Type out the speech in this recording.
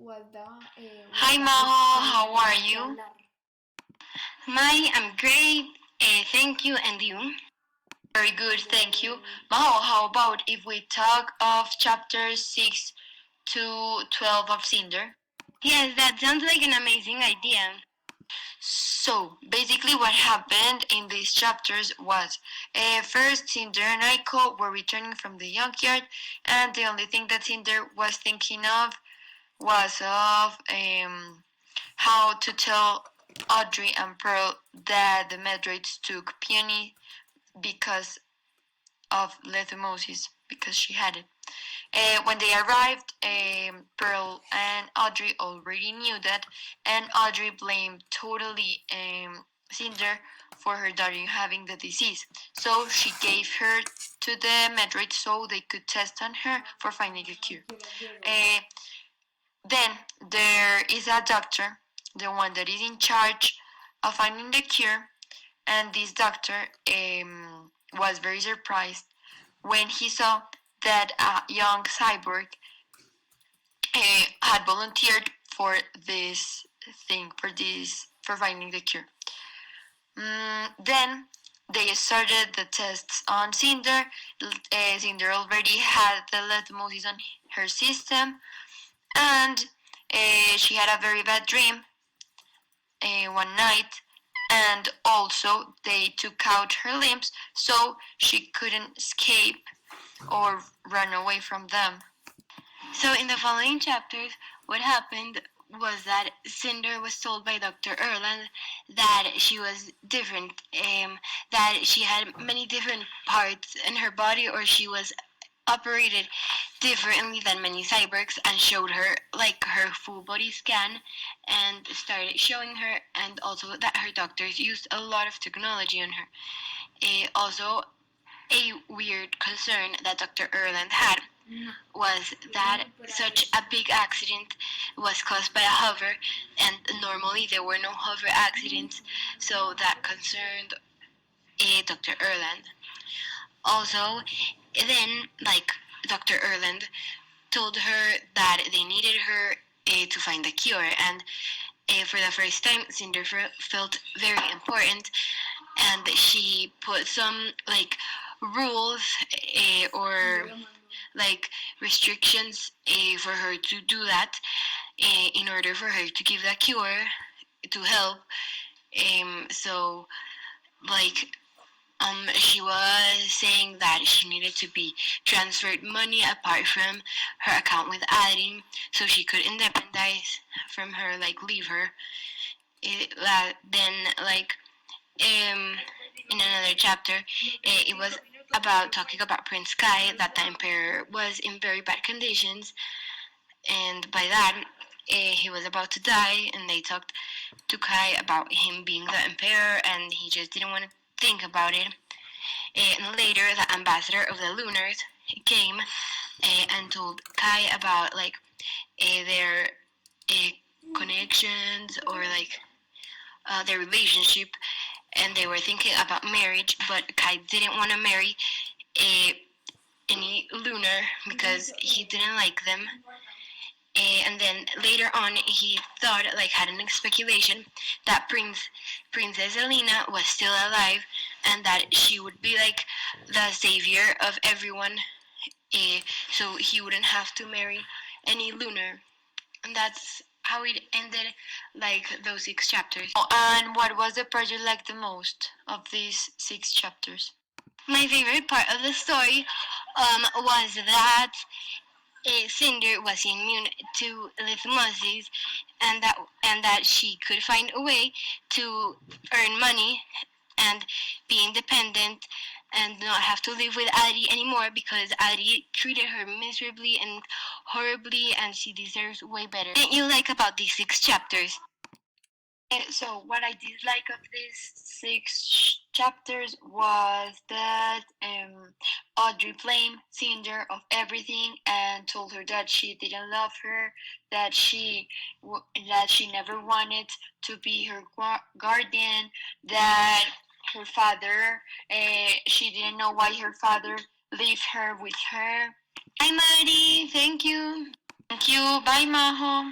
Hi Maho, how are you? I'm great. Thank you, and you? Very good, thank you. Maho, how about if we talk of chapters 6 to 12 of Cinder? Yes, that sounds like an amazing idea. So, basically what happened in these chapters was, first Cinder and Aiko were returning from the junkyard, and the only thing that Cinder was thinking of was of how to tell Audrey and Pearl that the Medroids took Peony because of lethumosis, because she had it. When they arrived, Pearl and Audrey already knew that, and Audrey blamed totally Cinder for her daughter having the disease. So she gave her to the Medroids so they could test on her for finding a cure. Then there is a doctor, the one that is in charge of finding the cure, and this doctor was very surprised when he saw that a young cyborg had volunteered for this thing, for finding the cure. Then they started the tests on Cinder. Cinder already had the lethumosis on her system, and she had a very bad dream one night, and also they took out her limbs so she couldn't escape or run away from them. So in the following chapters, what happened was that Cinder was told by Dr. Erland that she was different, that she had many different parts in her body, or she was operated differently than many cyborgs, and showed her like her full body scan and started showing her, and also that her doctors used a lot of technology on her. Also, a weird concern that Dr. Erland had was that such a big accident was caused by a hover, and normally there were no hover accidents, so that concerned Dr. Erland. Also, then, Dr. Erland told her that they needed her to find a cure, and for the first time, Cinder felt very important, and she put some rules or restrictions for her to do that in order for her to give that cure to help. So she was saying that she needed to be transferred money apart from her account with Adrien, so she could independize from her, leave her. Then, in another chapter, it was talking about Prince Kai, that the Emperor was in very bad conditions, and by that, he was about to die, and they talked to Kai about him being the Emperor, and he just didn't want to think about it. And later, the ambassador of the Lunars came and told Kai about their connections, or their relationship, and they were thinking about marriage, but Kai didn't want to marry any Lunar because he didn't like them. And then later on, he thought, had an speculation that Princess Elena was still alive, and that she would be the savior of everyone, so he wouldn't have to marry any Lunar. And that's how it ended, those 6 chapters. Oh, and what was the part you liked the most of these 6 chapters? My favorite part of the story was that Cinder was immune to lithomosis, and that she could find a way to earn money and be independent and not have to live with Adi anymore, because Adi treated her miserably and horribly, and she deserves way better. What did you like about these 6 chapters? So what I dislike of these 6 chapters was that Audrey blamed Cinder of everything and told her that she didn't love her, that she never wanted to be her guardian, that her father, she didn't know why her father left her with her. Hi, Maddie. Thank you. Thank you. Bye, Maho.